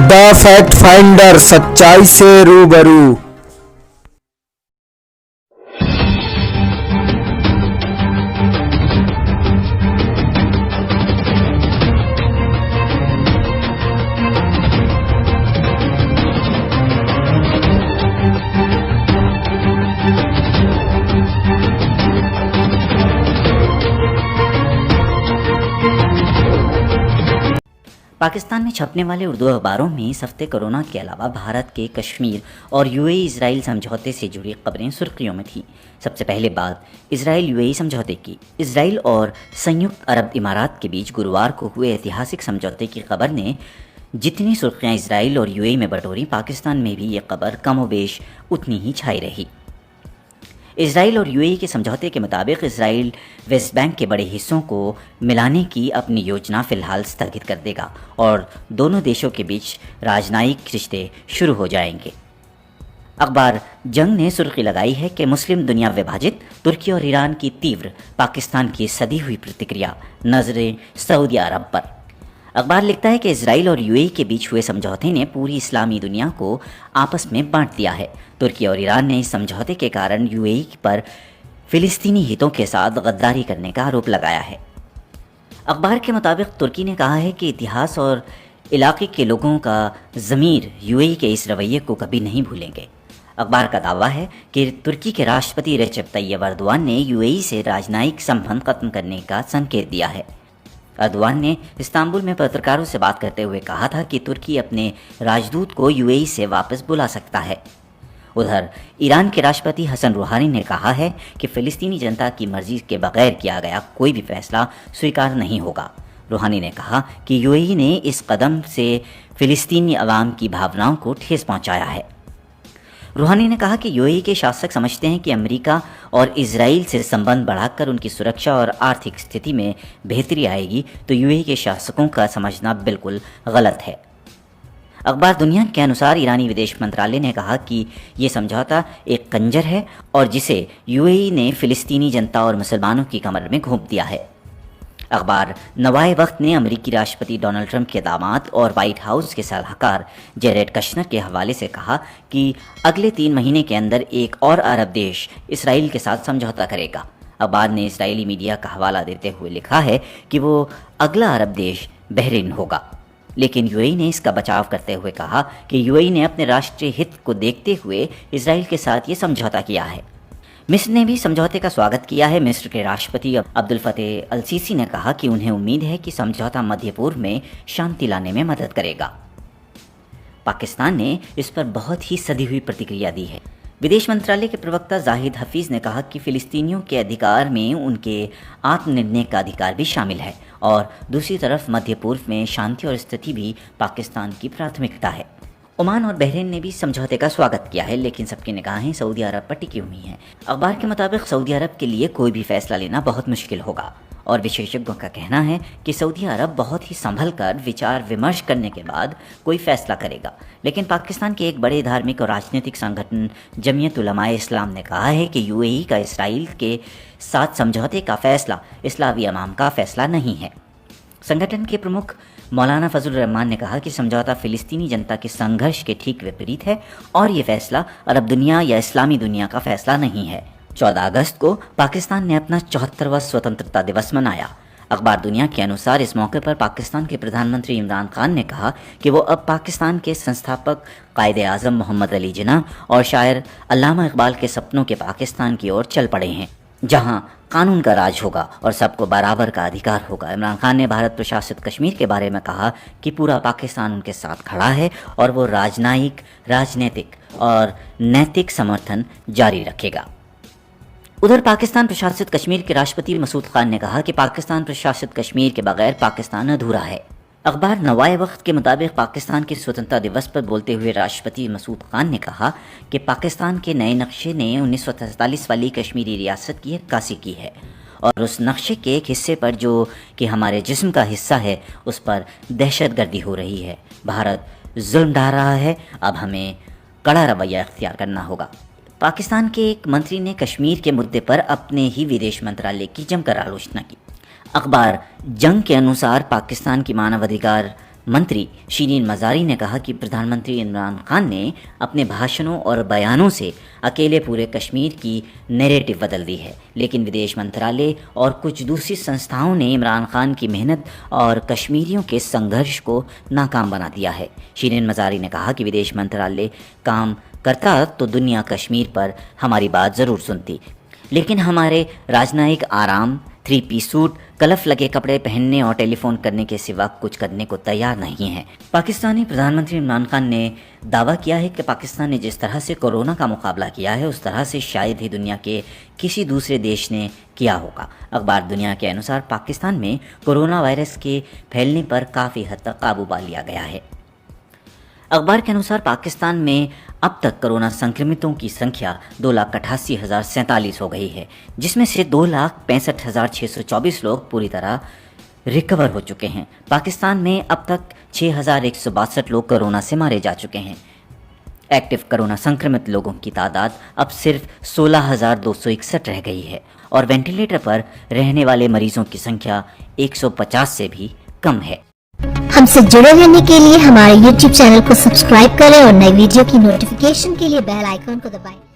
The fact finder, सच्चाई से रूबरू। पाकिस्तान में छपने वाले उर्दू अखबारों में इस हफ्ते कोरोना के अलावा भारत के कश्मीर और यूएई इजराइल समझौते से जुड़ी खबरें सुर्खियों में थीं। सबसे पहले बात इजराइल यूएई समझौते की। इजराइल और संयुक्त अरब इमारात के बीच गुरुवार को हुए ऐतिहासिक समझौते की खबर ने जितनी सुर्खियां इजराइल और यूएई में बटोरी, पाकिस्तान में भी ये खबर कमोबेश उतनी ही छाई रही। इजराइल और यूएई के समझौते के मुताबिक इजराइल वेस्ट बैंक के बड़े हिस्सों को मिलाने की अपनी योजना फ़िलहाल स्थगित कर देगा और दोनों देशों के बीच राजनयिक रिश्ते शुरू हो जाएंगे। अखबार जंग ने सुर्खी लगाई है कि मुस्लिम दुनिया विभाजित, तुर्की और ईरान की तीव्र, पाकिस्तान की सदी हुई प्रतिक्रिया, नजरें सऊदी अरब पर। अखबार लिखता है कि इजराइल और यूएई के बीच हुए समझौते ने पूरी इस्लामी दुनिया को आपस में बांट दिया है। तुर्की और ईरान ने इस समझौते के कारण यूएई पर फिलिस्तीनी हितों के साथ गद्दारी करने का आरोप लगाया है। अखबार के मुताबिक तुर्की ने कहा है कि इतिहास और इलाके के लोगों का ज़मीर यूएई के इस रवैये को कभी नहीं भूलेंगे। अखबार का दावा है कि तुर्की के राष्ट्रपति रेजेप तैयब एर्दोआन ने यूएई से राजनयिक संबंध खत्म करने का संकेत दिया है। एर्दोआन ने इस्तांबुल में पत्रकारों से बात करते हुए कहा था कि तुर्की अपने राजदूत को यूएई से वापस बुला सकता है। उधर ईरान के राष्ट्रपति हसन रूहानी ने कहा है कि फ़िलिस्तीनी जनता की मर्जी के बगैर किया गया कोई भी फैसला स्वीकार नहीं होगा। रूहानी ने कहा कि यूएई ने इस कदम से फ़िलिस्तीनी अवाम की भावनाओं को ठेस पहुंचाया है। रूहानी ने कहा कि यूएई के शासक समझते हैं कि अमेरिका और इजराइल से संबंध बढ़ाकर उनकी सुरक्षा और आर्थिक स्थिति में बेहतरी आएगी, तो यूएई के शासकों का समझना बिल्कुल गलत है। अखबार दुनिया के अनुसार ईरानी विदेश मंत्रालय ने कहा कि ये समझौता एक खंजर है और जिसे यूएई ने फ़िलिस्तीनी जनता और मुसलमानों की कमर में घोंप दिया है। अखबार नवाए वक्त ने अमेरिकी राष्ट्रपति डोनाल्ड ट्रंप के दामाद और वाइट हाउस के सलाहकार जेरेड कश्नर के हवाले से कहा कि अगले 3 महीने के अंदर एक और अरब देश इसराइल के साथ समझौता करेगा। अखबार ने इजरायली मीडिया का हवाला देते हुए लिखा है कि वो अगला अरब देश बहरीन होगा, लेकिन यूएई ने इसका बचाव करते हुए कहा कि यूएई ने अपने राष्ट्रीय हित को देखते हुए इजराइल के साथ ये समझौता किया है। मिस्र ने भी समझौते का स्वागत किया है। मिस्र के राष्ट्रपति अब्दुल फतेह अल सीसी ने कहा कि उन्हें उम्मीद है कि समझौता मध्य पूर्व में शांति लाने में मदद करेगा। पाकिस्तान ने इस पर बहुत ही सधी हुई प्रतिक्रिया दी है। विदेश मंत्रालय के प्रवक्ता जाहिद हफीज़ ने कहा कि फ़िलिस्तीनियों के अधिकार में उनके आत्मनिर्णय का अधिकार भी शामिल है और दूसरी तरफ मध्य पूर्व में शांति और स्थिति भी पाकिस्तान की प्राथमिकता है। ओमान और बहरीन ने भी समझौते का स्वागत किया है, लेकिन सबकी निगाहें सऊदी अरब पर टिकी हुई हैं। अखबार के मुताबिक सऊदी अरब के लिए कोई भी फैसला लेना बहुत मुश्किल होगा और विशेषज्ञों का कहना है कि सऊदी अरब बहुत ही संभल कर विचार विमर्श करने के बाद कोई फैसला करेगा। लेकिन पाकिस्तान के एक बड़े धार्मिक और राजनीतिक संगठन जमीयत उलमाए इस्लाम ने कहा है कि यूएई का इसराइल के साथ समझौते का फैसला इस्लामी अवाम का फैसला नहीं है। संगठन के प्रमुख मौलाना फजल रहमान ने कहा कि समझौता फ़िलिस्तीनी जनता के संघर्ष के ठीक विपरीत है और ये फैसला अरब दुनिया या इस्लामी दुनिया का फैसला नहीं है। 14 अगस्त को पाकिस्तान ने अपना 74वां स्वतंत्रता दिवस मनाया। अखबार दुनिया के अनुसार इस मौके पर पाकिस्तान के प्रधानमंत्री इमरान खान ने कहा कि वो अब पाकिस्तान के संस्थापक कायदे आज़म मोहम्मद अली जिन्ना और शायर अल्लामा इकबाल के सपनों के पाकिस्तान की ओर चल पड़े हैं, जहां कानून का राज होगा और सबको बराबर का अधिकार होगा। इमरान खान ने भारत प्रशासित कश्मीर के बारे में कहा कि पूरा पाकिस्तान उनके साथ खड़ा है और वो राजनयिक, राजनीतिक और नैतिक समर्थन जारी रखेगा। उधर पाकिस्तान प्रशासित कश्मीर के राष्ट्रपति मसूद खान ने कहा कि पाकिस्तान प्रशासित कश्मीर के बगैर पाकिस्तान अधूरा है। अखबार नवाए वक्त के मुताबिक पाकिस्तान के स्वतंत्रता दिवस पर बोलते हुए राष्ट्रपति मसूद खान ने कहा कि पाकिस्तान के नए नक्शे ने 1947 वाली कश्मीरी रियासत की अक्कासी की है और उस नक्शे के एक हिस्से पर, जो कि हमारे जिस्म का हिस्सा है, उस पर दहशतगर्दी हो रही है। भारत जुल्म ढा रहा है, अब हमें कड़ा रवैया इख्तियार करना होगा। पाकिस्तान के एक मंत्री ने कश्मीर के मुद्दे पर अपने ही विदेश मंत्रालय की जमकर आलोचना की। अखबार जंग के अनुसार पाकिस्तान की मानवाधिकार मंत्री शिरीन मज़ारी ने कहा कि प्रधानमंत्री इमरान खान ने अपने भाषणों और बयानों से अकेले पूरे कश्मीर की नैरेटिव बदल दी है, लेकिन विदेश मंत्रालय और कुछ दूसरी संस्थाओं ने इमरान खान की मेहनत और कश्मीरियों के संघर्ष को नाकाम बना दिया है। शिरीन मज़ारी ने कहा कि विदेश मंत्रालय काम करता तो दुनिया कश्मीर पर हमारी बात ज़रूर सुनती, लेकिन हमारे राजनयिक आराम, 3-पीस सूट, कलफ लगे कपड़े पहनने और टेलीफोन करने के सिवा कुछ करने को तैयार नहीं है। पाकिस्तानी प्रधानमंत्री इमरान खान ने दावा किया है कि पाकिस्तान ने जिस तरह से कोरोना का मुकाबला किया है उस तरह से शायद ही दुनिया के किसी दूसरे देश ने किया होगा। अखबार दुनिया के अनुसार पाकिस्तान में कोरोना वायरस के फैलने पर काफ़ी हद तक काबू पा लिया गया है। अखबार के अनुसार पाकिस्तान में अब तक कोरोना संक्रमितों की संख्या 2,88,047 हो गई है, जिसमें से 2,65,624 लोग पूरी तरह रिकवर हो चुके हैं। पाकिस्तान में अब तक 6,162 लोग कोरोना से मारे जा चुके हैं। एक्टिव कोरोना संक्रमित लोगों की तादाद अब सिर्फ 16,261 रह गई है और वेंटिलेटर पर रहने वाले मरीजों की संख्या 150 से भी कम है। हमसे जुड़े रहने के लिए हमारे YouTube चैनल को सब्सक्राइब करें और नई वीडियो की नोटिफिकेशन के लिए बेल आइकन को दबाएं।